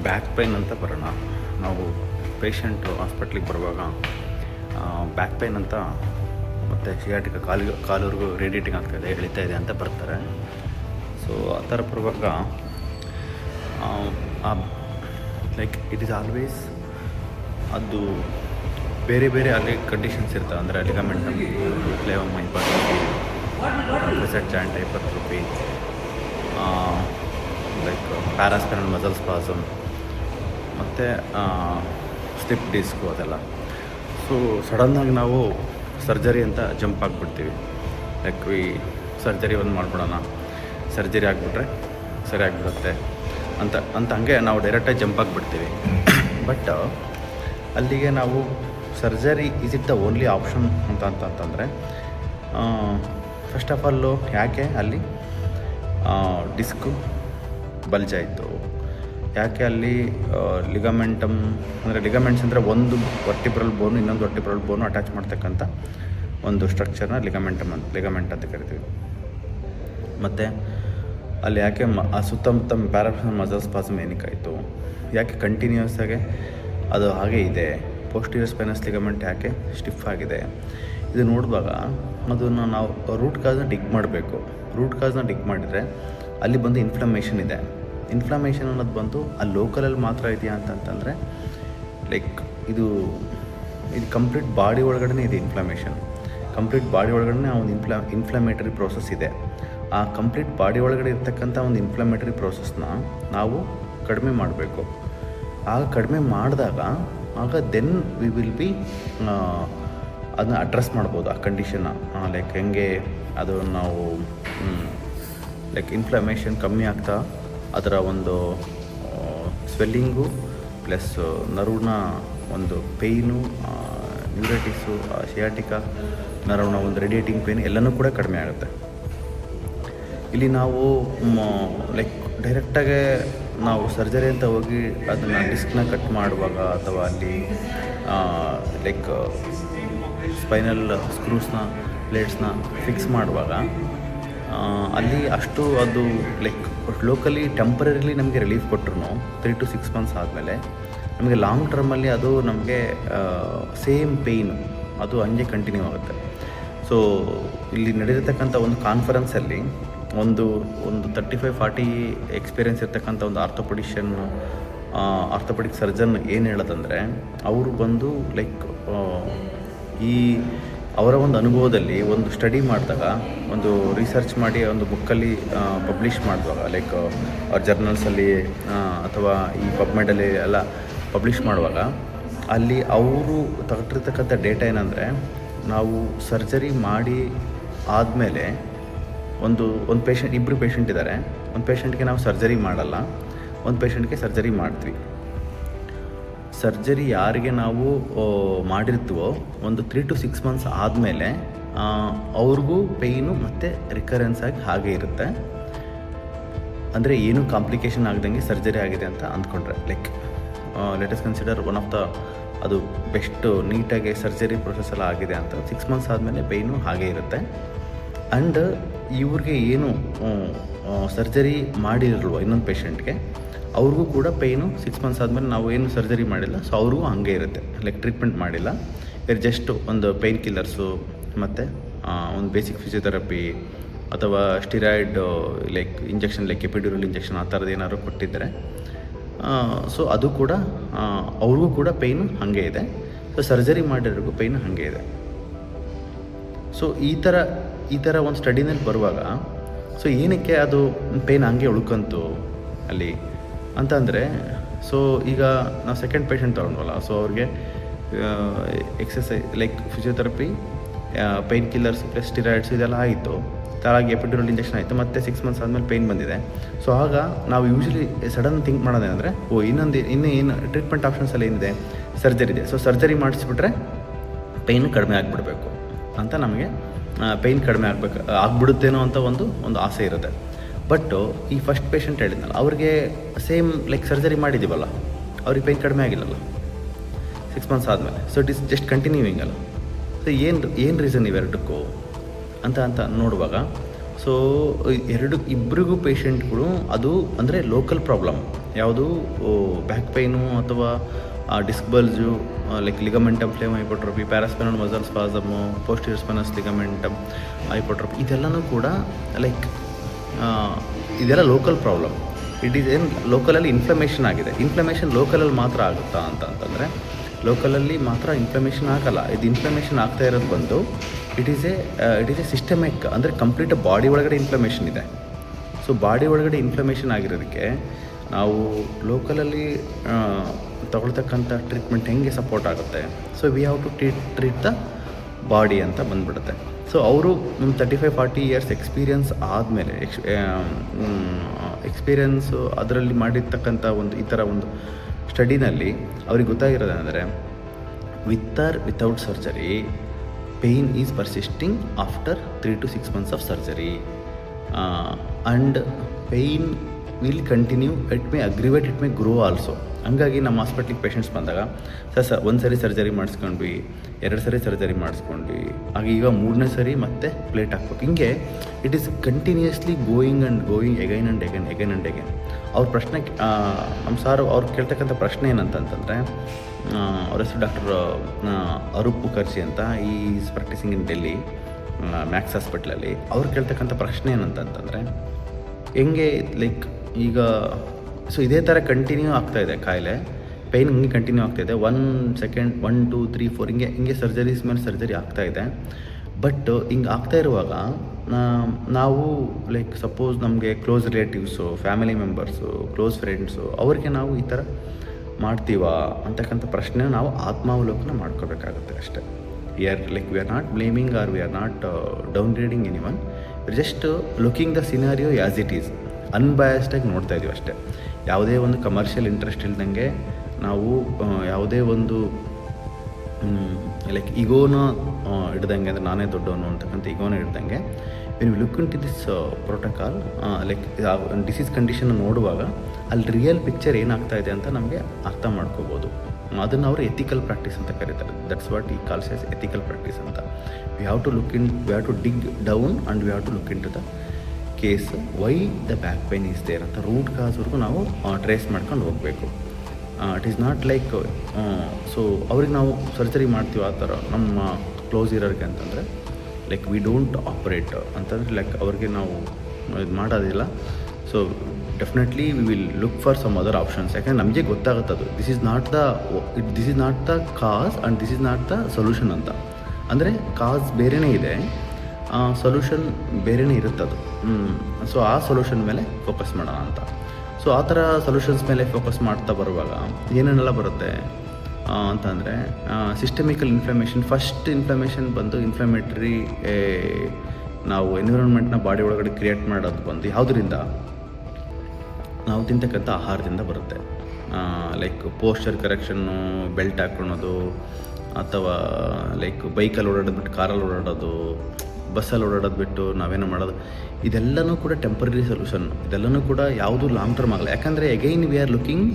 Back pain ಅಂತ ಬರೋಣ. ನಾವು ಪೇಷಂಟು ಹಾಸ್ಪಿಟ್ಲಿಗೆ ಬರುವಾಗ ಬ್ಯಾಕ್ ಪೈನ್ ಅಂತ ಮತ್ತು ಸಿಯಾಟಿಕ ಕಾಲುವರೆಗೂ ರೇಡಿಯೇಟಿಂಗ್ ಆಗ್ತಾಯಿದೆ, ಎಳಿತಾ ಇದೆ ಅಂತ ಬರ್ತಾರೆ. ಸೊ ಆ ಥರ ಬರುವಾಗ ಲೈಕ್ ಇಟ್ ಈಸ್ ಆಲ್ವೇಸ್ ಅದು ಬೇರೆ ಬೇರೆ ಅಲ್ಲಿ ಕಂಡೀಷನ್ಸ್ ಇರ್ತವೆ. ಅಂದರೆ ligament flavum hypertrophy, present joint hypertrophy, like paraspinal muscle spasm ಮತ್ತು ಸ್ಲಿಪ್ ಡಿಸ್ಕು ಅದೆಲ್ಲ. ಸೊ ಸಡನ್ನಾಗಿ ನಾವು ಸರ್ಜರಿ ಅಂತ ಜಂಪ್ ಆಗಿಬಿಡ್ತೀವಿ. ಲೈಕ್ ಈ ಸರ್ಜರಿ ಒಂದು ಮಾಡ್ಬಿಡೋಣ, ಸರ್ಜರಿ ಆಗಿಬಿಟ್ರೆ ಸರಿ ಆಗಿಬಿಡುತ್ತೆ ಅಂತ ಹಂಗೆ ನಾವು ಡೈರೆಕ್ಟಾಗಿ ಜಂಪ್ ಆಗಿಬಿಡ್ತೀವಿ. ಬಟ್ ಅಲ್ಲಿಗೆ ನಾವು surgery is it the only option ಅಂತಂದರೆ ಫಸ್ಟ್ ಆಫ್ ಆಲು ಯಾಕೆ ಅಲ್ಲಿ ಡಿಸ್ಕು ಬಲ್ಜ್ ಆಯಿತು, ಯಾಕೆ ಅಲ್ಲಿ ಲಿಗಮೆಂಟಮ್ ಅಂದರೆ ಲಿಗಮೆಂಟ್ಸ್ ಅಂದರೆ ಒಂದು ವರ್ಟಿಬ್ರಲ್ ಬೋನು ಇನ್ನೊಂದು ವರ್ಟಿಬ್ರಲ್ ಬೋನು ಅಟ್ಯಾಚ್ ಮಾಡ್ತಕ್ಕಂಥ ಒಂದು ಸ್ಟ್ರಕ್ಚರ್ನ ಲಿಗಮೆಂಟ್ ಅಂತ ಕರಿತೀವಿ. ಮತ್ತು ಅಲ್ಲಿ ಯಾಕೆ ಆ ಸುತ್ತಮುತ್ತ ಪ್ಯಾರಾಸ್ಪೈನಲ್ ಮಸಲ್ ಸ್ಪಾಸಮ್ ಏನಕ್ಕಾಯಿತು, ಯಾಕೆ ಕಂಟಿನ್ಯೂಸ್ ಆಗಿ ಅದು ಹಾಗೆ ಇದೆ, ಪೋಸ್ಟೀರಿಯರ್ ಸ್ಪೈನಸ್ ಲಿಗಮೆಂಟ್ ಯಾಕೆ ಸ್ಟಿಫ್ ಆಗಿದೆ, ಇದು ನೋಡುವಾಗ ಅದನ್ನು ನಾವು ರೂಟ್ ಕಾಸ್ನ ಡಿಗ್ ಮಾಡಬೇಕು. ರೂಟ್ ಕಾಸ್ನ ಡಿಗ್ ಮಾಡಿದರೆ ಅಲ್ಲಿ ಬಂದು ಇನ್ಫ್ಲಮೇಷನ್ ಇದೆ. ಇನ್ಫ್ಲಮೇಷನ್ ಅನ್ನೋದು ಬಂದು ಆ ಲೋಕಲಲ್ಲಿ ಮಾತ್ರ ಇದೆಯಾ ಅಂತಂತಂದರೆ ಲೈಕ್ ಇದು ಕಂಪ್ಲೀಟ್ ಬಾಡಿ ಒಳಗಡೆ ಇದೆ ಇನ್ಫ್ಲಮೇಷನ್. ಕಂಪ್ಲೀಟ್ ಬಾಡಿ ಒಳಗಡೆ ಒಂದು ಇನ್ಫ್ಲಮೇಟರಿ ಪ್ರೋಸೆಸ್ ಇದೆ. ಆ ಕಂಪ್ಲೀಟ್ ಬಾಡಿ ಒಳಗಡೆ ಇರ್ತಕ್ಕಂಥ ಒಂದು ಇನ್ಫ್ಲಮೇಟರಿ ಪ್ರೋಸೆಸ್ನ ನಾವು ಕಡಿಮೆ ಮಾಡಬೇಕು. ಆಗ ಕಡಿಮೆ ಮಾಡಿದಾಗ ದೆನ್ ವಿ ವಿಲ್ ಬಿ ಅದನ್ನ ಅಡ್ರೆಸ್ ಮಾಡ್ಬೋದು ಆ ಕಂಡೀಷನ್ನ. ಲೈಕ್ ಹೆಂಗೆ ಅದು ನಾವು ಲೈಕ್ ಇನ್ಫ್ಲಮೇಷನ್ ಕಮ್ಮಿ ಆಗ್ತಾ ಅದರ ಒಂದು ಸ್ವೆಲ್ಲಿಂಗು ಪ್ಲಸ್ ನರ್ವ್ನ ಒಂದು ಪೇಯ್ನು, ನ್ಯೂರೈಟಿಸು, ಸಿಯಾಟಿಕಾ ನರ್ವ್ನ ಒಂದು ರೇಡಿಯೇಟಿಂಗ್ ಪೇಯ್ನ್ ಎಲ್ಲನೂ ಕೂಡ ಕಡಿಮೆ ಆಗುತ್ತೆ. ಇಲ್ಲಿ ನಾವು ಲೈಕ್ ಡೈರೆಕ್ಟಾಗೆ ನಾವು ಸರ್ಜರಿ ಅಂತ ಹೋಗಿ ಅದನ್ನು ಡಿಸ್ಕ್ನ ಕಟ್ ಮಾಡುವಾಗ ಅಥವಾ ಅಲ್ಲಿ ಲೈಕ್ ಸ್ಪೈನಲ್ ಸ್ಕ್ರೂಸ್ನ ಪ್ಲೇಟ್ಸ್ನ ಫಿಕ್ಸ್ ಮಾಡುವಾಗ ಅಲ್ಲಿ ಅಷ್ಟು ಅದು ಲೈಕ್ ಲೋಕಲಿ ಟೆಂಪರರಿಲಿ ನಮಗೆ ರಿಲೀಫ್ ಕೊಟ್ಟರು 3 to 6 months ಆದಮೇಲೆ ನಮಗೆ ಲಾಂಗ್ ಟರ್ಮಲ್ಲಿ ಅದು ನಮಗೆ ಸೇಮ್ ಪೇಯ್ನು ಅದು ಹಂಗೆ ಕಂಟಿನ್ಯೂ ಆಗುತ್ತೆ. ಸೊ ಇಲ್ಲಿ ನಡೆದಿರ್ತಕ್ಕಂಥ ಒಂದು ಕಾನ್ಫರೆನ್ಸಲ್ಲಿ ಒಂದು 35-40 ಎಕ್ಸ್ಪೀರಿಯೆನ್ಸ್ ಇರ್ತಕ್ಕಂಥ ಒಂದು ಆರ್ಥೋಪೆಡಿಕ್ ಸರ್ಜನ್ ಏನು ಹೇಳೋದಂದರೆ, ಅವರು ಬಂದು ಲೈಕ್ ಈ ಅವರ ಒಂದು ಅನುಭವದಲ್ಲಿ ಒಂದು ಸ್ಟಡಿ ಮಾಡಿದಾಗ, ಒಂದು ರಿಸರ್ಚ್ ಮಾಡಿ ಒಂದು ಬುಕ್ಕಲ್ಲಿ ಪಬ್ಲಿಷ್ ಮಾಡುವಾಗ, ಲೈಕ್ ಅವ್ರ ಜರ್ನಲ್ಸಲ್ಲಿ ಅಥವಾ ಈ ಪಬ್ಮೆಡಲ್ಲಿ ಎಲ್ಲ ಪಬ್ಲಿಷ್ ಮಾಡುವಾಗ ಅಲ್ಲಿ ಅವರು ತಗೊಂಡಿರ್ತಕ್ಕಂಥ ಡೇಟಾ ಏನಂದರೆ, ನಾವು ಸರ್ಜರಿ ಮಾಡಿ ಆದಮೇಲೆ ಒಂದು ಪೇಷಂಟ್, ಇಬ್ಬರು ಪೇಷಂಟ್ ಇದ್ದಾರೆ, ಒಂದು ಪೇಷಂಟ್ಗೆ ನಾವು ಸರ್ಜರಿ ಮಾಡಲ್ಲ, ಒಂದು ಪೇಷಂಟ್ಗೆ ಸರ್ಜರಿ ಮಾಡ್ತೀವಿ. ಸರ್ಜರಿ ಯಾರಿಗೆ ನಾವು ಮಾಡಿರ್ತೀವೋ ಒಂದು 3 to 6 months ಆದಮೇಲೆ ಅವ್ರಿಗೂ ಪೇಯ್ನು ಮತ್ತು ರಿಕರೆನ್ಸ್ ಆಗಿ ಹಾಗೆ ಇರುತ್ತೆ. ಅಂದರೆ ಏನೂ ಕಾಂಪ್ಲಿಕೇಶನ್ ಆಗದಂಗೆ ಸರ್ಜರಿ ಆಗಿದೆ ಅಂತ ಅಂದ್ಕೊಂಡ್ರೆ, like let us consider one of the ಅದು ಬೆಸ್ಟ್ ನೀಟಾಗಿ ಸರ್ಜರಿ ಪ್ರೊಸೆಸ್ ಎಲ್ಲ ಆಗಿದೆ ಅಂತ 6 months ಆದಮೇಲೆ ಪೇಯ್ನು ಹಾಗೆ ಇರುತ್ತೆ. ಆ್ಯಂಡ್ ಇವ್ರಿಗೆ ಏನು ಸರ್ಜರಿ ಮಾಡಿರಲ್ವ ಇನ್ನೊಂದು ಪೇಷಂಟ್ಗೆ, ಅವ್ರಿಗೂ ಕೂಡ ಪೇಯ್ನು 6 months ಆದಮೇಲೆ ನಾವು ಏನು ಸರ್ಜರಿ ಮಾಡಿಲ್ಲ, ಸೊ ಅವ್ರಿಗೂ ಹಾಗೆ ಇರುತ್ತೆ. ಲೈಕ್ ಟ್ರೀಟ್ಮೆಂಟ್ ಮಾಡಿಲ್ಲ, ಇವ್ರು ಜಸ್ಟ್ ಒಂದು ಪೇಯ್ನ್ ಕಿಲ್ಲರ್ಸು ಮತ್ತು ಒಂದು ಬೇಸಿಕ್ ಫಿಸಿಯೋಥೆರಪಿ ಅಥವಾ steroid like injection, like epidural injection ಆ ಥರದ್ದು ಏನಾದ್ರು ಕೊಟ್ಟಿದ್ದರೆ ಸೊ ಅದು ಕೂಡ ಅವ್ರಿಗೂ ಕೂಡ ಪೇಯ್ನು ಹಾಗೆ ಇದೆ. ಸೊ ಸರ್ಜರಿ ಮಾಡಿರೋರಿಗೂ ಪೇಯ್ನು ಹಾಗೆ ಇದೆ. ಸೊ ಈ ಥರ ಒಂದು ಸ್ಟಡಿನಲ್ಲಿ ಬರುವಾಗ ಸೊ ಏನಕ್ಕೆ ಅದು ಪೇಯ್ನ್ ಹಂಗೆ ಉಳ್ಕೊಂತು ಅಲ್ಲಿ ಅಂತಂದರೆ, ಸೊ ಈಗ ನಾವು ಸೆಕೆಂಡ್ ಪೇಷಂಟ್ ತೊಗೊಂಡ್ವಲ್ಲ, ಸೊ ಅವ್ರಿಗೆ exercise like physiotherapy, pain killers plus steroids ಇದೆಲ್ಲ ಆಯಿತು, ತಾರಾಗಿ ಎಪಿಡ್ಯೂರಲ್ ಇಂಜೆಕ್ಷನ್ ಆಯಿತು, ಮತ್ತು 6 months ಆದಮೇಲೆ ಪೇಯ್ನ್ ಬಂದಿದೆ. ಸೊ ಆಗ ನಾವು ಯೂಶ್ವಲಿ ಸಡನ್ ಥಿಂಕ್ ಮಾಡೋದೇನೆಂದರೆ, ಇನ್ನೂ ಏನು ಟ್ರೀಟ್ಮೆಂಟ್ ಆಪ್ಷನ್ಸಲ್ಲಿ ಏನಿದೆ, ಸರ್ಜರಿ ಇದೆ, ಸೊ ಸರ್ಜರಿ ಮಾಡಿಸ್ಬಿಟ್ರೆ ಪೇಯ್ನು ಕಡಿಮೆ ಆಗಿಬಿಡ್ಬೇಕು ಅಂತ ನಮಗೆ ಪೇಯ್ನ್ ಕಡಿಮೆ ಆಗ್ಬಿಡುತ್ತೇನೋ ಅಂತ ಒಂದು ಆಸೆ ಇರುತ್ತೆ. ಬಟ್ ಈ ಫಸ್ಟ್ ಪೇಷಂಟ್ ಹೇಳಿದ್ನಲ್ಲ, ಅವ್ರಿಗೆ ಸೇಮ್ ಲೈಕ್ ಸರ್ಜರಿ ಮಾಡಿದ್ದೀವಲ್ಲ, ಅವ್ರಿಗೆ ಪೇಯ್ನ್ ಕಡಿಮೆ ಆಗಿಲ್ಲಲ್ಲ 6 months ಆದಮೇಲೆ. So it is just continuing ಅಲ್ಲ. ಸೊ ಏನು ರೀಸನ್ ಇವೆರಡಕ್ಕೂ ಅಂತ ನೋಡುವಾಗ, ಸೊ ಇಬ್ಬರಿಗೂ ಪೇಷಂಟ್ಗಳು ಅದು ಅಂದರೆ ಲೋಕಲ್ ಪ್ರಾಬ್ಲಮ್. ಯಾವುದು ಬ್ಯಾಕ್ ಪೈನು ಅಥವಾ disc bulge, like ligamentum flavum hypotrophy, paraspinal muscle spasm, posterior spinous ligamentum hypotrophy, ಇದೆಲ್ಲನೂ ಕೂಡ ಲೈಕ್ ಇದೆಲ್ಲ ಲೋಕಲ್ ಪ್ರಾಬ್ಲಮ್. ಇಟ್ ಈಸ್ ಏನು ಲೋಕಲಲ್ಲಿ ಇನ್ಫ್ಲಮೇಷನ್ ಆಗಿದೆ. ಇನ್ಫ್ಲಮೇಷನ್ ಲೋಕಲಲ್ಲಿ ಮಾತ್ರ ಆಗುತ್ತಾ ಅಂತಂದರೆ ಲೋಕಲಲ್ಲಿ ಮಾತ್ರ ಇನ್ಫ್ಲಮೇಷನ್ ಆಗಲ್ಲ. ಇದು ಇನ್ಫ್ಲಮೇಷನ್ ಆಗ್ತಾ ಇರೋದು ಬಂದು ಇಟ್ ಈಸ್ ಎ ಸಿಸ್ಟಮಿಕ್, ಅಂದರೆ ಕಂಪ್ಲೀಟ್ ಬಾಡಿ ಒಳಗಡೆ ಇನ್ಫ್ಲಮೇಷನ್ ಇದೆ. ಸೊ ಬಾಡಿ ಒಳಗಡೆ ಇನ್ಫ್ಲಮೇಷನ್ ಆಗಿರೋದಕ್ಕೆ ನಾವು ಲೋಕಲಲ್ಲಿ ತಗೊಳ್ತಕ್ಕಂಥ ಟ್ರೀಟ್ಮೆಂಟ್ ಹೆಂಗೆ ಸಪೋರ್ಟ್ ಆಗುತ್ತೆ. So we have to treat the body ಅಂತ ಬಂದ್ಬಿಡುತ್ತೆ. ಸೊ ಅವರು 35-40 ಇಯರ್ಸ್ ಎಕ್ಸ್ಪೀರಿಯನ್ಸ್ ಆದಮೇಲೆ ಎಕ್ಸ್ಪೀರಿಯನ್ಸು ಅದರಲ್ಲಿ ಮಾಡಿರ್ತಕ್ಕಂಥ ಒಂದು ಈ ಥರ ಒಂದು ಸ್ಟಡಿನಲ್ಲಿ ಅವ್ರಿಗೆ ಗೊತ್ತಾಗಿರೋದೇನೆಂದರೆ with or without surgery pain is persisting after 3 to 6 months of surgery and pain will continue, it may aggravate, it may grow also. ಹಂಗಾಗಿ ನಮ್ಮ ಹಾಸ್ಪಿಟ್ಲಿಗೆ ಪೇಷಂಟ್ಸ್ ಬಂದಾಗ ಒಂದು ಸರಿ ಸರ್ಜರಿ ಮಾಡಿಸ್ಕೊಂಡ್ವಿ, 2 ಸರಿ ಸರ್ಜರಿ ಮಾಡಿಸ್ಕೊಂಡ್ವಿ, ಹಾಗೆ ಈಗ 3ನೇ ಸರಿ ಮತ್ತೆ ಪ್ಲೇಟ್ ಹಾಕ್ಬೇಕು. ಹಿಂಗೆ it is continuously going again and again. ಅವ್ರ ಪ್ರಶ್ನೆ ನಮ್ಮ ಸಾರು ಅವ್ರು ಕೇಳ್ತಕ್ಕಂಥ ಪ್ರಶ್ನೆ ಏನಂತಂದರೆ, ಅವ್ರ ಹೆಸರು ಡಾಕ್ಟರ್ ಅರೂಪ್ ಮುಖರ್ಜಿ ಅಂತ, ಈ is practising in Delhi Max ಹಾಸ್ಪಿಟ್ಲಲ್ಲಿ. ಅವ್ರು ಕೇಳ್ತಕ್ಕಂಥ ಪ್ರಶ್ನೆ ಏನಂತಂದರೆ ಹೆಂಗೆ ಲೈಕ್ ಈಗ ಸೊ ಇದೇ ಥರ ಕಂಟಿನ್ಯೂ ಆಗ್ತಾಯಿದೆ ಕಾಯಿಲೆ, ಪೇಯ್ನ್ ಹಿಂಗೆ ಕಂಟಿನ್ಯೂ ಆಗ್ತಾಯಿದೆ, 1 second 1 2 3 4 ಹಿಂಗೆ ಸರ್ಜರೀಸ್ ಮೇಲೆ ಸರ್ಜರಿ ಆಗ್ತಾಯಿದೆ. ಬಟ್ ಹಿಂಗೆ ಆಗ್ತಾ ಇರುವಾಗ ನಾವು ಲೈಕ್ ಸಪೋಸ್ ನಮಗೆ close relatives, family members, close friends ಅವ್ರಿಗೆ ನಾವು ಈ ಥರ ಮಾಡ್ತೀವಾ ಅಂತಕ್ಕಂಥ ಪ್ರಶ್ನೆ ನಾವು ಆತ್ಮಾವಲೋಕನ ಮಾಡ್ಕೋಬೇಕಾಗುತ್ತೆ ಅಷ್ಟೇ. We are not blaming or we are not downgrading anyone, just looking the scenario as it is, ಅನ್ಬಯಾಸ್ಡಾಗಿ ನೋಡ್ತಾ ಇದ್ದೀವಿ ಅಷ್ಟೇ. ಯಾವುದೇ ಒಂದು ಕಮರ್ಷಿಯಲ್ ಇಂಟ್ರೆಸ್ಟ್ ಇಲ್ದಂಗೆ ನಾವು ಯಾವುದೇ ಒಂದು ಲೈಕ್ ಈಗೋನ ಹಿಡ್ದಂಗೆ, ಅಂದರೆ ನಾನೇ ದೊಡ್ಡವನು ಅಂತಕ್ಕಂಥ ಈಗೋನ ಹಿಡ್ದಂಗೆ when we look into this protocol like disease condition ನೋಡುವಾಗ ಅಲ್ಲಿ ರಿಯಲ್ ಪಿಕ್ಚರ್ ಏನಾಗ್ತಾ ಇದೆ ಅಂತ ನಮಗೆ ಅರ್ಥ ಮಾಡ್ಕೋಬೋದು. ಅದನ್ನು ಅವರು ಎಥಿಕಲ್ ಪ್ರಾಕ್ಟೀಸ್ ಅಂತ ಕರೀತಾರೆ. ದಟ್ಸ್ ವಾಟ್ ಈ ಕಾಲ್ಸ್ ಎಸ್ ಎಥಿಕಲ್ ಪ್ರಾಕ್ಟೀಸ್ ಅಂತ. We have to dig down and we have to look into the case why the back pain is there ಅಂತ ರೂಟ್ ಕಾಸ್ವರೆಗೂ ನಾವು ಟ್ರೇಸ್ ಮಾಡ್ಕೊಂಡು ಹೋಗಬೇಕು. It is not like so ಅವ್ರಿಗೆ ನಾವು surgery ಮಾಡ್ತೀವಿ ಆ ಥರ ನಮ್ಮ ಕ್ಲೋಸ್ ಇರೋರಿಗೆ ಅಂತಂದರೆ ಲೈಕ್ ವಿ ಡೋಂಟ್ ಆಪ್ರೇಟ್ ಅಂತಂದರೆ ಲೈಕ್ ಅವ್ರಿಗೆ ನಾವು ಇದು ಮಾಡೋದಿಲ್ಲ. So definitely we will look for some other options. ಯಾಕಂದರೆ ನಮಗೆ ಗೊತ್ತಾಗುತ್ತೆ ಅದು this is not the cause and this is not the solution ಅಂತ. ಅಂದರೆ ಕಾಸ್ ಬೇರೆಯೇ ಇದೆ, ಸೊಲ್ಯೂಷನ್ ಬೇರೆಯೇ ಇರುತ್ತದು. ಸೊ ಆ ಸೊಲ್ಯೂಷನ್ ಮೇಲೆ ಫೋಕಸ್ ಮಾಡೋಣ ಅಂತ. ಸೊ ಆ ಥರ ಸೊಲ್ಯೂಷನ್ಸ್ ಮೇಲೆ ಫೋಕಸ್ ಮಾಡ್ತಾ ಬರುವಾಗ ಏನೇನೆಲ್ಲ ಬರುತ್ತೆ ಅಂತಂದರೆ ಸಿಸ್ಟಮಿಕಲ್ ಇನ್ಫ್ಲಮೇಷನ್. ಫಸ್ಟ್ ಇನ್ಫ್ಲಮೇಷನ್ ಬಂದು ಇನ್ಫ್ಲಮೇಟ್ರಿ ನಾವು ಎನ್ವಿರಾನ್ಮೆಂಟ್ನ ಬಾಡಿ ಒಳಗಡೆ ಕ್ರಿಯೇಟ್ ಮಾಡೋದು ಬಂದು ಯಾವುದರಿಂದ, ನಾವು ತಿಂತಕ್ಕಂಥ ಆಹಾರದಿಂದ ಬರುತ್ತೆ. ಲೈಕ್ ಪೋಸ್ಚರ್ ಕರೆಕ್ಷನ್ನು, ಬೆಲ್ಟ್ ಹಾಕ್ಕೊಳೋದು, ಅಥವಾ ಲೈಕ್ ಬೈಕಲ್ಲಿ ಓಡಾಡೋದು ಬಿಟ್ಟು ಕಾರಲ್ಲಿ ಓಡಾಡೋದು, ಬಸ್ಸಲ್ಲಿ ಓಡಾಡೋದು ಬಿಟ್ಟು ನಾವೇನೋ ಮಾಡೋದು, ಇದೆಲ್ಲನೂ ಕೂಡ ಟೆಂಪರರಿ ಸೊಲ್ಯೂಷನ್. ಇದೆಲ್ಲನೂ ಕೂಡ ಯಾವುದು ಲಾಂಗ್ ಟರ್ಮ್ ಆಗಲ್ಲ. ಯಾಕಂದರೆ again we are looking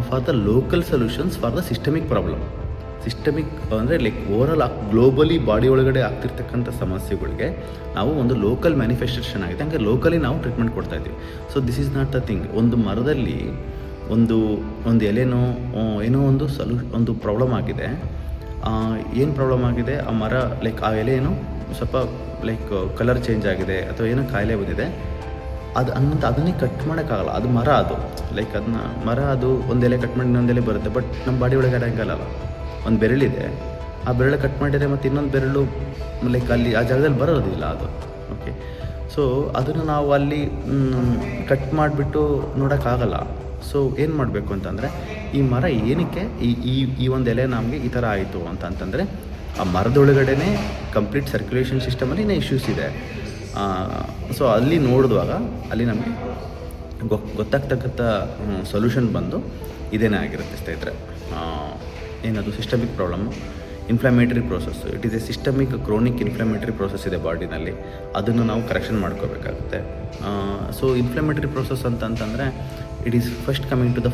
for the local solutions for the systemic problem. Systemic ಅಂದರೆ ಲೈಕ್ ಓವರಾಲ್ ಗ್ಲೋಬಲಿ ಬಾಡಿ ಒಳಗಡೆ ಆಗ್ತಿರ್ತಕ್ಕಂಥ ಸಮಸ್ಯೆಗಳಿಗೆ ನಾವು ಒಂದು ಲೋಕಲ್ ಮ್ಯಾನಿಫೆಸ್ಟೇಷನ್ ಆಗಿದೆ, ಹಂಗೆ ಲೋಕಲಿ ನಾವು ಟ್ರೀಟ್ಮೆಂಟ್ ಕೊಡ್ತಾಯಿದ್ದೀವಿ. So this is not the thing. ಒಂದು ಮರದಲ್ಲಿ ಒಂದು ಎಲೆನೋ ಏನೋ ಒಂದು ಪ್ರಾಬ್ಲಮ್ ಆಗಿದೆ. ಏನು ಪ್ರಾಬ್ಲಮ್ ಆಗಿದೆ, ಆ ಮರ ಲೈಕ್ ಆ ಎಲೆ ಏನೋ ಸ್ವಲ್ಪ ಲೈಕ್ ಕಲರ್ ಚೇಂಜ್ ಆಗಿದೆ ಅಥವಾ ಏನೋ ಕಾಯಿಲೆ ಬಂದಿದೆ, ಅದನ್ನೇ ಕಟ್ ಮಾಡೋಕ್ಕಾಗಲ್ಲ. ಅದು ಮರ, ಅದು ಲೈಕ್ ಅದನ್ನ ಮರ, ಅದು ಒಂದು ಎಲೆ ಕಟ್ ಮಾಡಿ ಇನ್ನೊಂದು ಎಲೆ ಬರುತ್ತೆ. ಬಟ್ ನಮ್ಮ ಬಾಡಿ ಒಳಗೆ ಆಗಲ್ಲ. ಒಂದು ಬೆರಳಿದೆ, ಆ ಬೆರಳು ಕಟ್ ಮಾಡಿದರೆ ಮತ್ತು ಇನ್ನೊಂದು ಬೆರಳು ಲೈಕ್ ಅಲ್ಲಿ ಆ ಜಾಗದಲ್ಲಿ ಬರೋದಿಲ್ಲ ಅದು. ಓಕೆ, ಸೊ ಅದನ್ನು ನಾವು ಅಲ್ಲಿ ಕಟ್ ಮಾಡಿಬಿಟ್ಟು ನೋಡೋಕ್ಕಾಗಲ್ಲ. ಸೊ ಏನು ಮಾಡಬೇಕು ಅಂತಂದರೆ, ಈ ಮರ ಏನಕ್ಕೆ ಈ ಒಂದು ಎಲೆ ನಮಗೆ ಈ ಥರ ಆಯಿತು ಅಂತಂದರೆ ಆ ಮರದೊಳಗಡೆ ಕಂಪ್ಲೀಟ್ ಸರ್ಕ್ಯುಲೇಷನ್ ಸಿಸ್ಟಮಲ್ಲಿ ಇಶ್ಯೂಸ್ ಇದೆ. ಸೊ ಅಲ್ಲಿ ನೋಡಿದಾಗ ಅಲ್ಲಿ ನಮಗೆ ಗೊತ್ತಾಗ್ತಕ್ಕಂಥ ಸೊಲ್ಯೂಷನ್ ಬಂದು ಇದೇನೇ ಆಗಿರುತ್ತೆ ಸ್ನೇಹಿತರೆ. ಏನದು systemic problem, inflammatory process. It is a systemic chronic inflammatory process ಇದೆ ಬಾಡಿನಲ್ಲಿ, ಅದನ್ನು ನಾವು ಕರೆಕ್ಷನ್ ಮಾಡ್ಕೋಬೇಕಾಗುತ್ತೆ. ಸೊ ಇನ್ಫ್ಲಮೇಟರಿ ಪ್ರೋಸೆಸ್ ಅಂತಂದರೆ it is first coming to the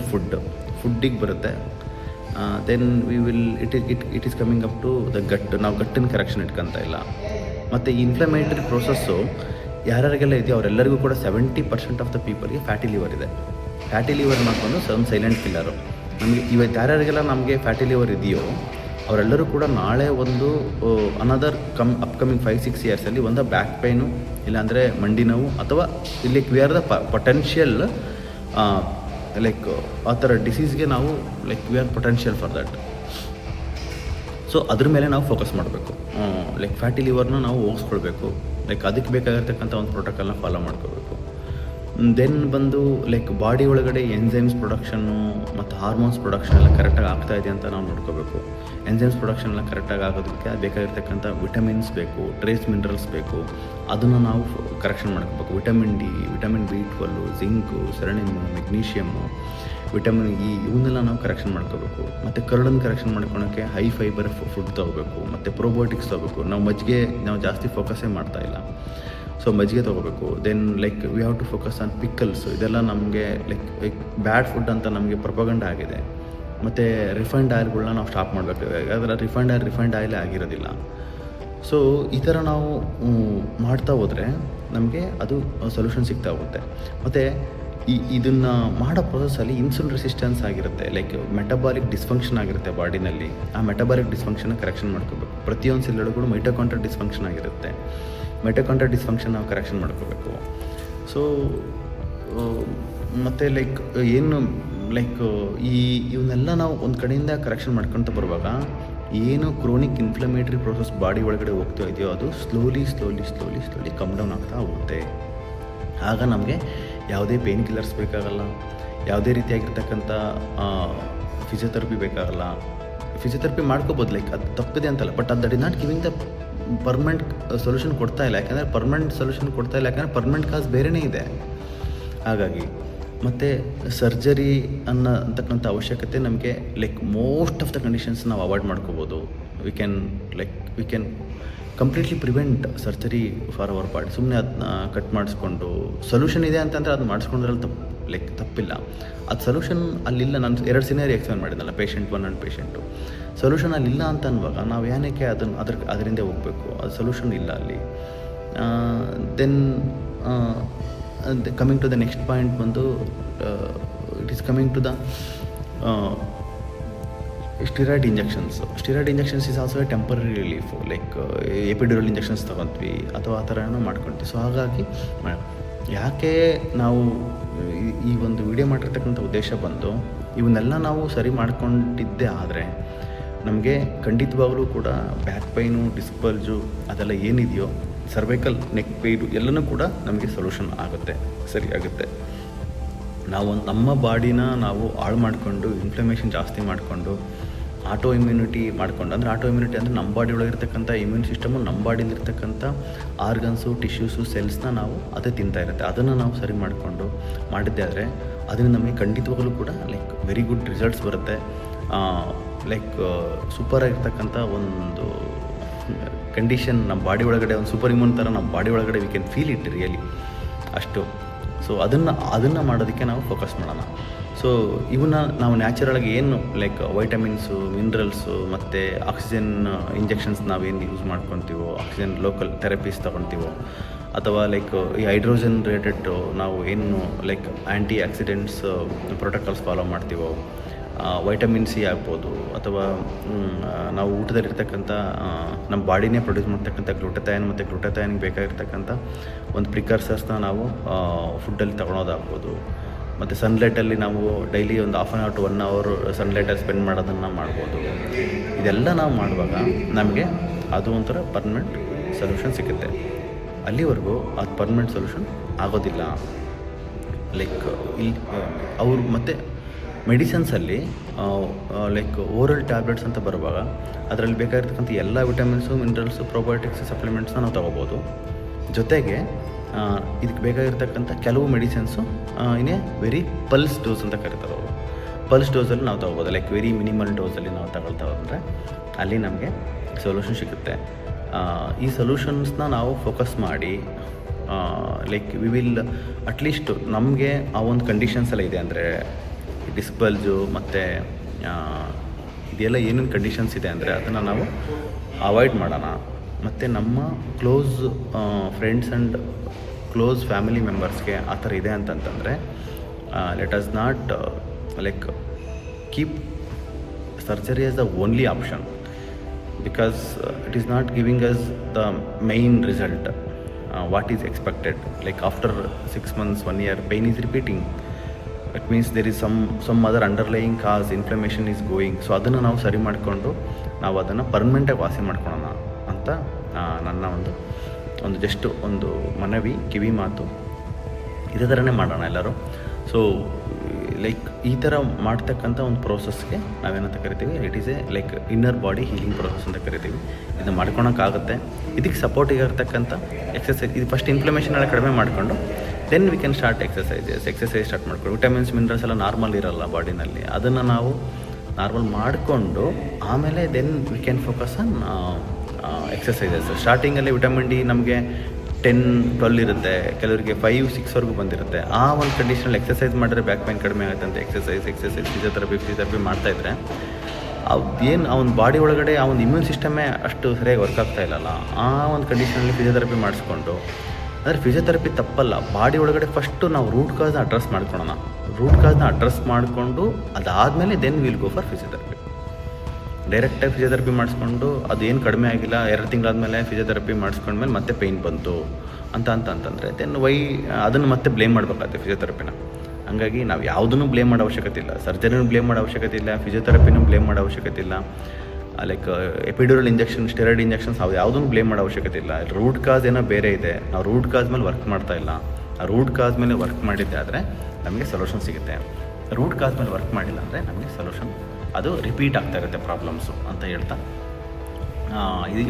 ಫುಡ್ಡಿಗೆ ಬರುತ್ತೆ. Then it is coming up to the gut. ನಾವು ಗಟ್ಟಿನ ಕರೆಕ್ಷನ್ ಇಟ್ಕೊತಾ ಇಲ್ಲ. ಮತ್ತು ಈ ಇನ್ಫ್ಲಮೇಟರಿ ಪ್ರೋಸೆಸ್ಸು ಯಾರ್ಯಾರಿಗೆಲ್ಲ ಇದೆಯೋ ಅವರೆಲ್ಲರಿಗೂ ಕೂಡ 70% ಆಫ್ ದ ಪೀಪಲ್ಗೆ ಫ್ಯಾಟಿ ಲಿವರ್ ಇದೆ. ಫ್ಯಾಟಿ ಲಿವರ್ ಮಾಡ್ಕೊಂಡು ಒಂದು ಸೈಲೆಂಟ್ ಕಿಲ್ಲರು. ನಮಗೆ ಇವತ್ತು ಯಾರ್ಯಾರಿಗೆಲ್ಲ ನಮಗೆ ಫ್ಯಾಟಿ ಲಿವರ್ ಇದೆಯೋ ಅವರೆಲ್ಲರೂ ಕೂಡ ನಾಳೆ ಒಂದು ಅನದರ್ ಅಪ್ಕಮಿಂಗ್ 5-6 ಇಯರ್ಸಲ್ಲಿ ಒಂದು ಬ್ಯಾಕ್ ಪೈನು, ಇಲ್ಲಾಂದರೆ ಮಂಡಿ ನೋವು, ಅಥವಾ ಇಲ್ಲಿ we are the potential like ಆ ಥರ ಡಿಸೀಸ್ಗೆ ನಾವು like we are potential for that. So ಅದ್ರ ಮೇಲೆ ನಾವು ಫೋಕಸ್ ಮಾಡಬೇಕು. ಲೈಕ್ ಫ್ಯಾಟಿ ಲಿವರ್ನ ನಾವು ಹೋಗಿಸ್ಕೊಳ್ಬೇಕು. ಲೈಕ್ ಅದಕ್ಕೆ ಬೇಕಾಗಿರ್ತಕ್ಕಂಥ ಒಂದು ಪ್ರೋಟೋಕಾಲ್ನ ಫಾಲೋ ಮಾಡ್ಕೋಬೇಕು. ದೆನ್ ಬಂದು ಲೈಕ್ ಬಾಡಿ ಒಳಗಡೆ ಎನ್ಸೈಮ್ಸ್ ಪ್ರೊಡಕ್ಷನ್ನು ಮತ್ತು ಹಾರ್ಮೋನ್ಸ್ ಪ್ರೊಡಕ್ಷನ್ ಎಲ್ಲ ಕರೆಕ್ಟಾಗಿ ಆಗ್ತಾ ಇದೆ ಅಂತ ನಾವು ನೋಡ್ಕೋಬೇಕು. ಎನ್ಸೈಮ್ಸ್ ಪ್ರೊಡಕ್ಷನ್ ಎಲ್ಲ ಕರೆಕ್ಟಾಗಿ ಆಗೋದಕ್ಕೆ ಬೇಕಾಗಿರ್ತಕ್ಕಂಥ ವಿಟಮಿನ್ಸ್ ಬೇಕು, ಟ್ರೇಸ್ ಮಿನರಲ್ಸ್ ಬೇಕು, ಅದನ್ನು ನಾವು ಕರೆಕ್ಷನ್ ಮಾಡ್ಕೋಬೇಕು. Vitamin D, vitamin B12, zinc, selenium, magnesium, vitamin E, ಇವನ್ನೆಲ್ಲ ನಾವು ಕರೆಕ್ಷನ್ ಮಾಡ್ಕೋಬೇಕು. ಮತ್ತು ಕರಳನ್ನು ಕರೆಕ್ಷನ್ ಮಾಡ್ಕೊಳೋಕ್ಕೆ ಹೈ ಫೈಬರ್ ಫುಡ್ ತೊಗೋಬೇಕು, ಮತ್ತು ಪ್ರೋಬಯೋಟಿಕ್ಸ್ ತೊಗೋಬೇಕು. ನಾವು ಮಜ್ಜಿಗೆ ನಾವು ಜಾಸ್ತಿ ಫೋಕಸ್ಸೇ ಮಾಡ್ತಾಯಿಲ್ಲ, ಸೊ ಮಜ್ಜಿಗೆ ತೊಗೋಬೇಕು. Then like we have to focus on pickles. ಇದೆಲ್ಲ ನಮಗೆ ಲೈಕ್ ಬ್ಯಾಡ್ ಫುಡ್ ಅಂತ ನಮಗೆ ಪ್ರೊಪಗಂಡ ಆಗಿದೆ. ಮತ್ತು ರಿಫೈನ್ಡ್ ಆಯಿಲ್ಗಳನ್ನ ನಾವು ಸ್ಟಾಪ್ ಮಾಡಬೇಕು. ಯಾಕಂದರೆ ರಿಫೈನ್ಡ್ ಆಯಿಲೇ ಆಗಿರೋದಿಲ್ಲ. ಸೊ ಈ ಥರ ನಾವು ಮಾಡ್ತಾ ಹೋದರೆ ನಮಗೆ ಅದು ಸೊಲ್ಯೂಷನ್ ಸಿಗ್ತಾ ಹೋಗುತ್ತೆ. ಮತ್ತು ಇದನ್ನು ಮಾಡೋ ಪ್ರೊಸೆಸ್ಸಲ್ಲಿ ಇನ್ಸುಲಿನ್ ರೆಸಿಸ್ಟೆನ್ಸ್ ಆಗಿರುತ್ತೆ, ಲೈಕ್ ಮೆಟಬಾಲಿಕ್ ಡಿಸ್ಫಂಕ್ಷನ್ ಆಗಿರುತ್ತೆ ಬಾಡಿನಲ್ಲಿ. ಆ ಮೆಟಬಾಲಿಕ್ ಡಿಸ್ಫಂಕ್ಷನ್ನ ಕರೆಕ್ಷನ್ ಮಾಡ್ಕೋಬೇಕು. ಪ್ರತಿಯೊಂದು ಸೆಲ್ಗಳು ಮೈಟೊಕಾಂಡ್ರಿಯಲ್ ಡಿಸ್ಫಂಕ್ಷನ್ ಆಗಿರುತ್ತೆ. ಮೈಟೊಕಾಂಡ್ರಿಯಲ್ ಡಿಸ್ಫಂಕ್ಷನ್ ನಾವು ಕರೆಕ್ಷನ್ ಮಾಡ್ಕೋಬೇಕು. ಸೊ ಮತ್ತು ಲೈಕ್ ಏನು ಲೈಕ್ ಇವನ್ನೆಲ್ಲ ನಾವು ಒಂದು ಕಡೆಯಿಂದ ಕರೆಕ್ಷನ್ ಮಾಡ್ಕೊತ ಬರುವಾಗ ಏನು ಕ್ರೋನಿಕ್ ಇನ್ಫ್ಲಮೇಟ್ರಿ ಪ್ರೋಸೆಸ್ ಬಾಡಿ ಒಳಗಡೆ ಹೋಗ್ತಾ ಇದೆಯೋ ಅದು ಸ್ಲೋಲಿ ಕಮ್ ಡೌನ್ ಆಗ್ತಾ ಹೋಗುತ್ತೆ. ಆಗ ನಮಗೆ ಯಾವುದೇ ಪೇನ್ ಕಿಲ್ಲರ್ಸ್ ಬೇಕಾಗಲ್ಲ, ಯಾವುದೇ ರೀತಿಯಾಗಿರ್ತಕ್ಕಂಥ ಫಿಸಿಯೋಥೆರಪಿ ಬೇಕಾಗಲ್ಲ. ಫಿಸಿಯೋಥೆರಪಿ ಮಾಡ್ಕೋಬೋದು, ಲೈಕ್ ಅದು ತಪ್ಪಿದೆ ಅಂತಲ್ಲ, ಬಟ್ ಅದು that is not giving the permanent solution ಕೊಡ್ತಾ ಇಲ್ಲ. ಯಾಕಂದರೆ ಪರ್ಮನೆಂಟ್ ಕಾಸ್ ಬೇರೆಯೇ ಇದೆ. ಹಾಗಾಗಿ ಮತ್ತು ಸರ್ಜರಿ ಅಂತಕ್ಕಂಥ ಅವಶ್ಯಕತೆ ನಮಗೆ like most of the conditions ನಾವು ಅವಾಯ್ಡ್ ಮಾಡ್ಕೋಬೋದು. We can completely prevent surgery for our body. ಸುಮ್ಮನೆ ಅದನ್ನ ಕಟ್ ಮಾಡಿಸ್ಕೊಂಡು ಸೊಲ್ಯೂಷನ್ ಇದೆ ಅಂತಂದರೆ ಅದು ಮಾಡಿಸ್ಕೊಂಡ್ರಲ್ಲಿ ತಪ್ಪಿಲ್ಲ. ಅದು ಸೊಲ್ಯೂಷನ್ ಅಲ್ಲಿಲ್ಲ. ನಾನು 2 ಸಿನಾರಿ ಎಕ್ಸ್ಪ್ಲೇನ್ ಮಾಡಿದ್ನಲ್ಲ, ಪೇಷಂಟ್ 1 ಆ್ಯಂಡ್ ಪೇಷಂಟು. ಸೊಲ್ಯೂಷನ್ ಅಲ್ಲಿಲ್ಲ ಅಂತ ಅನ್ನುವಾಗ ನಾವು ಏನಕ್ಕೆ ಅದರಿಂದ ಹೋಗಬೇಕು? ಅದು ಸೊಲ್ಯೂಷನ್ ಇಲ್ಲ ಅಲ್ಲಿ. Then coming to the next point ಬಂದು it is coming to the steroid injections is also a temporary relief. Like epidural injections ತೊಗೊತೀವಿ ಅಥವಾ ಆ ಥರ ಏನೋ ಮಾಡ್ಕೊಳ್ತೀವಿ. ಸೊ ಹಾಗಾಗಿ ಯಾಕೆ ನಾವು ಈ ಒಂದು ವಿಡಿಯೋ ಮಾಡಿರ್ತಕ್ಕಂಥ ಉದ್ದೇಶ ಬಂದು ಇವನ್ನೆಲ್ಲ ನಾವು ಸರಿ ಮಾಡ್ಕೊಂಡಿದ್ದೇ ಆದರೆ ನಮಗೆ ಖಂಡಿತವಾಗಲೂ ಕೂಡ ಬ್ಯಾಕ್ ಪೈನು, ಡಿಸ್ಕ್ ಬಲ್ಜು ಅದೆಲ್ಲ ಏನಿದೆಯೋ, ಸರ್ವೈಕಲ್ ನೆಕ್ ಪೇಯ್ನು ಎಲ್ಲನೂ ಕೂಡ ನಮಗೆ ಸೊಲ್ಯೂಷನ್ ಆಗುತ್ತೆ, ಸರಿ ಆಗುತ್ತೆ. ನಾವು ನಮ್ಮ ಬಾಡಿನ ನಾವು ಹಾಳು ಮಾಡಿಕೊಂಡು ಇನ್ಫ್ಲಮೇಷನ್ ಜಾಸ್ತಿ ಮಾಡಿಕೊಂಡು ಆಟೋ ಇಮ್ಯುನಿಟಿ ಮಾಡ್ಕೊಂಡು, ಅಂದರೆ ಆಟೋ ಇಮ್ಯುನಿಟಿ ಅಂದರೆ ನಮ್ಮ ಬಾಡಿ ಒಳಗಿರ್ತಕ್ಕಂಥ ಇಮ್ಯೂನ್ ಸಿಸ್ಟಮು ನಮ್ಮ ಬಾಡಿಲಿರ್ತಕ್ಕಂಥ ಆರ್ಗನ್ಸು, ಟಿಶ್ಯೂಸು, ಸೆಲ್ಸ್ನ ನಾವು ಅದೇ ತಿಂತಾ ಇರುತ್ತೆ. ಅದನ್ನು ನಾವು ಸರಿ ಮಾಡಿಕೊಂಡು ಮಾಡಿದ್ದೆ ಆದರೆ ಅದರಿಂದ ನಮಗೆ ಖಂಡಿತವಾಗಲೂ ಕೂಡ ಲೈಕ್ ವೆರಿ ಗುಡ್ ರಿಸಲ್ಟ್ಸ್ ಬರುತ್ತೆ. ಲೈಕ್ ಸೂಪರಾಗಿರ್ತಕ್ಕಂಥ ಒಂದು ಕಂಡೀಷನ್ ನಮ್ಮ ಬಾಡಿ ಒಳಗಡೆ, ಒಂದು ಸೂಪರ್ ಇಮ್ಯೂನ್ ಥರ ನಮ್ಮ ಬಾಡಿ ಒಳಗಡೆ we can feel it really ಅಷ್ಟು. ಸೊ ಅದನ್ನು ಮಾಡೋದಕ್ಕೆ ನಾವು ಫೋಕಸ್ ಮಾಡೋಣ. ಸೊ ಇವನ್ನ ನಾವು ನ್ಯಾಚುರಲಾಗಿ ಏನು ಲೈಕ್ ವೈಟಮಿನ್ಸು, ಮಿನರಲ್ಸು ಮತ್ತು ಆಕ್ಸಿಜನ್ ಇಂಜೆಕ್ಷನ್ಸ್ ನಾವೇನು ಯೂಸ್ ಮಾಡ್ಕೊತೀವೋ, ಆಕ್ಸಿಜನ್ ಲೋಕಲ್ ಥೆರಪೀಸ್ ತೊಗೊತೀವೋ, ಅಥವಾ ಲೈಕ್ ಈ ಹೈಡ್ರೋಜನ್ ರಿಲೇಟೆಡ್ ನಾವು ಏನು ಲೈಕ್ ಆ್ಯಂಟಿ ಆಕ್ಸಿಡೆಂಟ್ಸ್ ಪ್ರೋಟೋಕಾಲ್ಸ್ ಫಾಲೋ ಮಾಡ್ತೀವೋ, ವೈಟಮಿನ್ ಸಿ ಆಗ್ಬೋದು, ಅಥವಾ ನಾವು ಊಟದಲ್ಲಿರ್ತಕ್ಕಂಥ ನಮ್ಮ ಬಾಡಿನೇ ಪ್ರೊಡ್ಯೂಸ್ ಮಾಡ್ತಕ್ಕಂಥ ಗ್ಲೂಟಥಯಾನ್ ಮತ್ತು ಗ್ಲೂಟಥಯಾನ್ಗೆ ಬೇಕಾಗಿರ್ತಕ್ಕಂಥ ಒಂದು ಪ್ರಿಕರ್ಸರ್ಸ್ನ ನಾವು ಫುಡ್ಡಲ್ಲಿ ತೊಗೊಳೋದಾಗ್ಬೋದು. ಮತ್ತು ಸನ್ಲೈಟಲ್ಲಿ ನಾವು ಡೈಲಿ ಒಂದು 1/2 hour to 1 hour ಸನ್ಲೈಟಲ್ಲಿ ಸ್ಪೆಂಡ್ ಮಾಡೋದನ್ನು ಮಾಡ್ಬೋದು. ಇದೆಲ್ಲ ನಾವು ಮಾಡುವಾಗ ನಮಗೆ ಅದು ಒಂಥರ ಪರ್ಮನೆಂಟ್ ಸೊಲ್ಯೂಷನ್ ಸಿಗುತ್ತೆ. ಅಲ್ಲಿವರೆಗೂ ಅದು ಪರ್ಮನೆಂಟ್ ಸೊಲ್ಯೂಷನ್ ಆಗೋದಿಲ್ಲ. ಲೈಕ್ ಇಲ್ಲಿ ಅವರು ಮತ್ತು ಮೆಡಿಸನ್ಸಲ್ಲಿ ಲೈಕ್ ಓರಲ್ ಟ್ಯಾಬ್ಲೆಟ್ಸ್ ಅಂತ ಬರುವಾಗ ಅದರಲ್ಲಿ ಬೇಕಾಗಿರ್ತಕ್ಕಂಥ ಎಲ್ಲ ವಿಟಮಿನ್ಸು, ಮಿನರಲ್ಸು, ಪ್ರೋಬಯೋಟಿಕ್ಸ್, ಸಪ್ಲಿಮೆಂಟ್ಸ್ನ ನಾವು ತೊಗೋಬೋದು. ಜೊತೆಗೆ ಇದಕ್ಕೆ ಬೇಕಾಗಿರ್ತಕ್ಕಂಥ ಕೆಲವು ಮೆಡಿಸಿನ್ಸು ಇನ್ನೇ ವೆರಿ ಪಲ್ಸ್ ಡೋಸ್ ಅಂತ ಕರೀತಾರೆ ಅವರು. ಪಲ್ಸ್ ಡೋಸಲ್ಲಿ ನಾವು ತೊಗೋಬೋದು. ಲೈಕ್ ವೆರಿ ಮಿನಿಮಲ್ ಡೋಸಲ್ಲಿ ನಾವು ತಗೊಳ್ತಾ ಹೋದರೆ ಅಲ್ಲಿ ನಮಗೆ ಸೊಲ್ಯೂಷನ್ ಸಿಗುತ್ತೆ. ಈ ಸೊಲ್ಯೂಷನ್ಸ್ನ ನಾವು ಫೋಕಸ್ ಮಾಡಿ ಲೈಕ್ ವಿ ವಿಲ್ ಅಟ್ಲೀಸ್ಟ್ ನಮಗೆ ಆ ಒಂದು ಕಂಡೀಷನ್ಸ್ ಎಲ್ಲ ಇದೆ ಅಂದರೆ ಡಿಸ್ಕ್ ಬಲ್ಜು ಮತ್ತು ಇದೆಲ್ಲ ಏನೇನು ಕಂಡೀಷನ್ಸ್ ಇದೆ ಅಂದರೆ ಅದನ್ನು ನಾವು ಅವಾಯ್ಡ್ ಮಾಡೋಣ. ಮತ್ತು ನಮ್ಮ close friends and close family ಮೆಂಬರ್ಸ್ಗೆ ಆ ಥರ ಇದೆ ಅಂತಂತಂದರೆ let us not like keep surgery as the only option, because it is not giving us the main result what is expected. Like after 6 months, 1 year, pain is repeating. It means there is some other underlying cause, inflammation is going. So ಅದನ್ನು ನಾವು ಸರಿ ಮಾಡಿಕೊಂಡು ನಾವು ಅದನ್ನು ಪರ್ಮನೆಂಟಾಗಿ ವಾಸಿ ಮಾಡ್ಕೊಳ್ಳೋಣ ಅಂತ ನನ್ನ ಒಂದು ಜಸ್ಟ್ ಒಂದು ಮನವಿ, ಕಿವಿ ಮಾತು. ಇದೇ ಥರನೇ ಮಾಡೋಣ ಎಲ್ಲರೂ. ಸೊ ಲೈಕ್ ಈ ಥರ ಮಾಡ್ತಕ್ಕಂಥ ಒಂದು ಪ್ರೋಸೆಸ್ಗೆ ನಾವೇನಂತ ಕರಿತೀವಿ, it is A like inner body healing process ಅಂತ ಕರಿತೀವಿ. ಇದನ್ನು ಮಾಡ್ಕೊಳಕ್ಕಾಗುತ್ತೆ. ಇದಕ್ಕೆ ಸಪೋರ್ಟಿಗೆ ಇರತಕ್ಕಂಥ ಎಕ್ಸಸೈಸ್, ಇದು ಫಸ್ಟ್ ಇನ್ಫ್ಲಮೇಷನ್ ಎಲ್ಲ ಕಡಿಮೆ ಮಾಡಿಕೊಂಡು then we can start exercise start ಮಾಡ್ಕೊಂಡು. ವಿಟಮಿನ್ಸ್ ಮಿನರಲ್ಸ್ ಎಲ್ಲ ನಾರ್ಮಲ್ ಇರೋಲ್ಲ ಬಾಡಿನಲ್ಲಿ, ಅದನ್ನು ನಾವು ನಾರ್ಮಲ್ ಮಾಡಿಕೊಂಡು ಆಮೇಲೆ then we can focus on exercises. ಸ್ಟಾರ್ಟಿಂಗಲ್ಲಿ ವಿಟಮಿನ್ ಡಿ ನಮಗೆ 10-12 ಇರುತ್ತೆ, ಕೆಲವರಿಗೆ 5-6ವರೆಗೂ ಬಂದಿರುತ್ತೆ. ಆ ಒಂದು ಕಂಡೀಷನಲ್ಲಿ ಎಕ್ಸಸೈಸ್ ಮಾಡಿದ್ರೆ ಬ್ಯಾಕ್ ಪೈನ್ ಕಡಿಮೆ ಆಗುತ್ತೆ ಅಂತ ಎಕ್ಸಸೈಸ್ ಫಿಸಿಯೋಥೆರಪಿ ಮಾಡ್ತಾಯಿದ್ರೆ ಏನು ಆ ಒಂದು ಬಾಡಿ ಒಳಗಡೆ ಆ ಒಂದು ಇಮ್ಯೂನ್ ಸಿಸ್ಟಮೇ ಅಷ್ಟು ಸರಿಯಾಗಿ ವರ್ಕ್ ಆಗ್ತಾ ಇಲ್ಲಲ್ಲ. ಆ ಒಂದು ಕಂಡೀಷನಲ್ಲಿ ಫಿಸಿಯೋಥೆರಪಿ ಮಾಡಿಸ್ಕೊಂಡು, ಅಂದರೆ ಫಿಸಿಯೋಥೆರಪಿ ತಪ್ಪಲ್ಲ, ಬಾಡಿ ಒಳಗಡೆ ಫಸ್ಟು ನಾವು ರೂಟ್ ಕಾಸ್ನ ಅಡ್ರೆಸ್ ಮಾಡ್ಕೊಳ್ಳೋಣ. ರೂಟ್ ಕಾಸ್ನ ಅಡ್ರೆಸ್ ಮಾಡಿಕೊಂಡು ಅದಾದಮೇಲೆ then will go for physiotherapy. ಡೈರೆಕ್ಟಾಗಿ ಫಿಸಿಯೋಥೆರಪಿ ಮಾಡಿಸ್ಕೊಂಡು ಅದೇನು ಕಡಿಮೆ ಆಗಿಲ್ಲ, 2 ತಿಂಗಳಾದಮೇಲೆ ಫಿಸಿಯೋಥೆರಪಿ ಮಾಡಿಸ್ಕೊಂಡ್ಮೇಲೆ ಮತ್ತೆ ಪೇಯ್ನ್ ಬಂತು ಅಂತಂದರೆ ದೆನ್ ಅದನ್ನು ಮತ್ತೆ ಬ್ಲೇಮ್ ಮಾಡಬೇಕಾಗುತ್ತೆ ಫಿಸಿಯೋಥೆರಪಿನ. ಹಂಗಾಗಿ ನಾವು ಯಾವುದನ್ನು ಬ್ಲೇಮ್ ಮಾಡೋ ಅವಶ್ಯಕತೆ ಇಲ್ಲ, ಸರ್ಜರಿನೂ ಬ್ಲೇಮ್ ಮಾಡೋ ಅವಶ್ಯಕತೆ ಇಲ್ಲ, ಫಿಸಿಯೋಥೆರಪಿನೂ ಬ್ಲೇಮ್ ಮಾಡೋ ಅವಶ್ಯಕತೆ ಇಲ್ಲ. Like epidural injection, steroid injections ಅವು ಯಾವುದನ್ನು ಬ್ಲೇಮ್ ಮಾಡೋ ಅವಶ್ಯಕತೆ ಇಲ್ಲ. ರೂಟ್ ಕಾಸ್ ಏನೋ ಬೇರೆ ಇದೆ, ನಾವು ರೂಟ್ ಕಾಸ್ ಮೇಲೆ ವರ್ಕ್ ಮಾಡ್ತಾ ಇಲ್ಲ. ಆ ರೂಟ್ ಕಾಸ್ ಮೇಲೆ ವರ್ಕ್ ಮಾಡಿದ್ದೆ ಆದರೆ ನಮಗೆ ಸೊಲ್ಯೂಷನ್ ಸಿಗುತ್ತೆ. ರೂಟ್ ಕಾಸ್ ಮೇಲೆ ವರ್ಕ್ ಮಾಡಿಲ್ಲ ಅಂದರೆ ನಮಗೆ ಸೊಲ್ಯೂಷನ್ ಅದು ರಿಪೀಟ್ ಆಗ್ತಾ ಇರುತ್ತೆ ಪ್ರಾಬ್ಲಮ್ಸು ಅಂತ ಹೇಳ್ತಾ,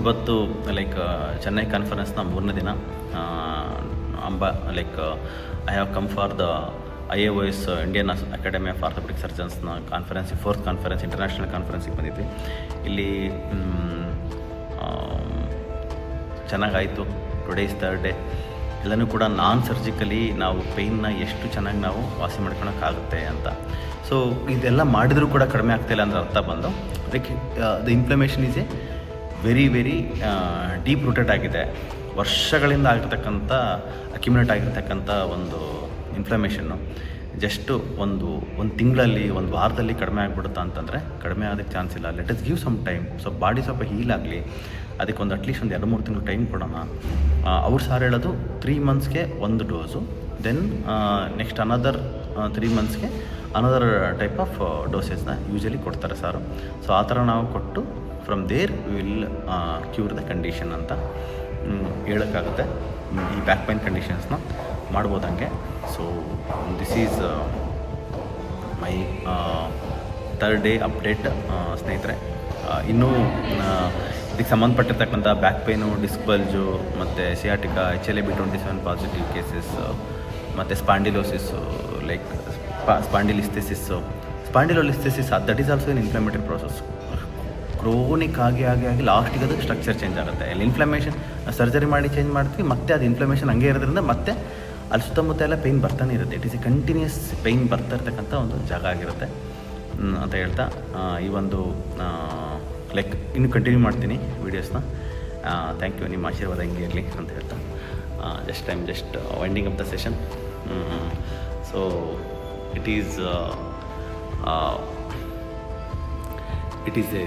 ಇವತ್ತು ಲೈಕ್ ಚೆನ್ನೈ ಕಾನ್ಫರೆನ್ಸ್ನ 3ನೇ ದಿನ like I have come for the IAOS Indian academy of orthopaedic ಸರ್ಜನ್ಸ್ನ ಕಾನ್ಫರೆನ್ಸ್, 4th ಕಾನ್ಫರೆನ್ಸ್, ಇಂಟರ್ನ್ಯಾಷನಲ್ ಕಾನ್ಫರೆನ್ಸಿಗೆ ಬಂದಿದ್ವಿ. ಇಲ್ಲಿ ಚೆನ್ನಾಗಾಯಿತು. Today is 3rd day. ಎಲ್ಲನೂ ಕೂಡ ನಾನ್ ಸರ್ಜಿಕಲಿ ನಾವು ಪೇಯ್ನ ಎಷ್ಟು ಚೆನ್ನಾಗಿ ನಾವು ವಾಸಿ ಮಾಡ್ಕೊಳಕ್ಕಾಗುತ್ತೆ ಅಂತ. ಸೊ ಇದೆಲ್ಲ ಮಾಡಿದರೂ ಕೂಡ ಕಡಿಮೆ ಆಗ್ತಾಯಿಲ್ಲ ಅಂದರೆ ಅರ್ಥ ಬಂದು like the inflammation is A very deep rooted ಆಗಿದೆ. ವರ್ಷಗಳಿಂದ ಆಗಿರ್ತಕ್ಕಂಥ ಅಕ್ಯುಮಿಲೇಟ್ ಆಗಿರ್ತಕ್ಕಂಥ ಒಂದು ಇನ್ಫ್ಲಮೇಷನ್ನು ಜಸ್ಟು ಒಂದು ತಿಂಗಳಲ್ಲಿ, ಒಂದು ವಾರದಲ್ಲಿ ಕಡಿಮೆ ಆಗಿಬಿಡುತ್ತಾ ಅಂತಂದರೆ ಕಡಿಮೆ ಆಗೋದಕ್ಕೆ ಚಾನ್ಸ್ ಇಲ್ಲ. Let us give some time. So body ಸ್ವಲ್ಪ ಹೀಲ್ ಆಗಲಿ, ಅದಕ್ಕೆ ಅಟ್ಲೀಸ್ಟ್ ಒಂದು 2-3 ತಿಂಗಳು ಟೈಮ್ ಕೊಡೋಣ. ಅವ್ರು ಸಾರ್ ಹೇಳೋದು 3 ಮಂತ್ಸ್ಗೆ 1 ಡೋಸು, ದೆನ್ ನೆಕ್ಸ್ಟ್ ಅನದರ್ 3 ಮಂತ್ಸ್ಗೆ ಅನದರ್ ಟೈಪ್ ಆಫ್ ಡೋಸೇಜ್ನ ಯೂಶಲಿ ಕೊಡ್ತಾರೆ ಸಾರು. ಸೊ ಆ ಥರ ನಾವು ಕೊಟ್ಟು from there will cure the condition ಅಂತ ಹೇಳೋಕ್ಕಾಗುತ್ತೆ. ಈ ಬ್ಯಾಕ್ ಪೈನ್ ಕಂಡೀಷನ್ಸ್ನ ಮಾಡ್ಬೋದು ಹಂಗೆ. So this is my 3rd day update ಸ್ನೇಹಿತರೆ. ಇನ್ನೂ ಇದಕ್ಕೆ ಸಂಬಂಧಪಟ್ಟಿರ್ತಕ್ಕಂಥ ಬ್ಯಾಕ್ ಪೇನು, ಡಿಸ್ಕ್ ಬಲ್ಜು ಮತ್ತು ಸಿಯಾಟಿಕಾ, HLA-B27 ಪಾಸಿಟಿವ್ ಕೇಸಸ್ ಮತ್ತು spondylosis, like spondylolisthesis, that is also an inflammatory process. Chronic ಆಗಿ ಲಾಸ್ಟಿಗೆ ಅದು ಸ್ಟ್ರಕ್ಚರ್ ಚೇಂಜ್ ಆಗುತ್ತೆ. ಅಲ್ಲಿ ಇನ್ಫ್ಲಮೇಷನ್ ಸರ್ಜರಿ ಮಾಡಿ ಚೇಂಜ್ ಮಾಡ್ತೀವಿ, ಮತ್ತೆ ಅದು ಇನ್ಫ್ಲಮೇಷನ್ ಹಂಗೆ ಇರೋದ್ರಿಂದ ಮತ್ತೆ ಅಲ್ಲಿ ಸುತ್ತಮುತ್ತ ಎಲ್ಲ ಪೇಯ್ನ್ ಬರ್ತಾನೆ ಇರುತ್ತೆ. It is a continuous pain ಬರ್ತಾ ಇರ್ತಕ್ಕಂಥ ಒಂದು ಜಾಗ ಆಗಿರುತ್ತೆ ಅಂತ ಹೇಳ್ತಾ ಈ ಒಂದು ಲೈಕ್ ಇನ್ನು ಕಂಟಿನ್ಯೂ ಮಾಡ್ತೀನಿ ವೀಡಿಯೋಸ್ನ. ಥ್ಯಾಂಕ್ ಯು, ನಿಮ್ಮ ಆಶೀರ್ವಾದ ಹಿಂಗೆ ಇರಲಿ ಅಂತ ಹೇಳ್ತಾ just winding up the session. So it is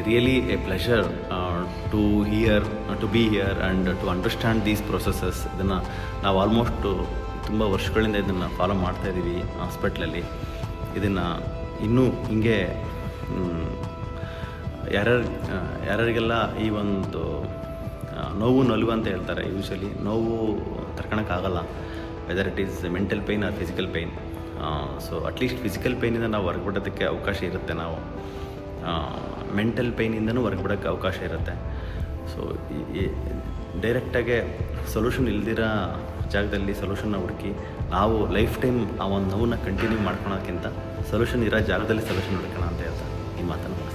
really a pleasure to be here and to understand these processes. ಇದನ್ನು ನಾವು ಆಲ್ಮೋಸ್ಟ್ ತುಂಬ ವರ್ಷಗಳಿಂದ ಇದನ್ನು ಫಾಲೋ ಮಾಡ್ತಾಯಿದ್ದೀವಿ ಹಾಸ್ಪಿಟ್ಲಲ್ಲಿ. ಇದನ್ನು ಇನ್ನೂ ಹಿಂಗೆ ಯಾರ್ಯಾರಿಗೆಲ್ಲ ಈ ಒಂದು ನೋವು ನಲಿವು ಅಂತ ಹೇಳ್ತಾರೆ, ಯೂಶಲಿ ನೋವು ತಡ್ಕೊಳಕ್ಕಾಗಲ್ಲ, whether it is mental pain or physical pain. So at least physical ಪೇಯ್ನಿಂದ ನಾವು ಹೊರಗ್ಬಿಡೋದಕ್ಕೆ ಅವಕಾಶ ಇರುತ್ತೆ, ನಾವು ಮೆಂಟಲ್ ಪೇಯ್ನಿಂದನೂ ಹೊರಗ್ಬಿಡೋಕ್ಕೆ ಅವಕಾಶ ಇರುತ್ತೆ. ಸೊ ಡೈರೆಕ್ಟಾಗೆ ಸೊಲ್ಯೂಷನ್ ಇಲ್ದಿರೋ ಜಾಗದಲ್ಲಿ ಸೊಲ್ಯೂಷನ್ನ ಹುಡುಕಿ ನಾವು ಲೈಫ್ ಟೈಮ್ ಆ ಒಂದು ನೋವನ್ನ ಕಂಟಿನ್ಯೂ ಮಾಡ್ಕೊಳೋಕ್ಕಿಂತ ಸೊಲ್ಯೂಷನ್ ಇರೋ ಜಾಗದಲ್ಲಿ ಸೊಲ್ಯೂಷನ್ ಹುಡುಕೋಣ ಅಂತ ಹೇಳ್ತಾ ಈ ಮಾತನ್ನು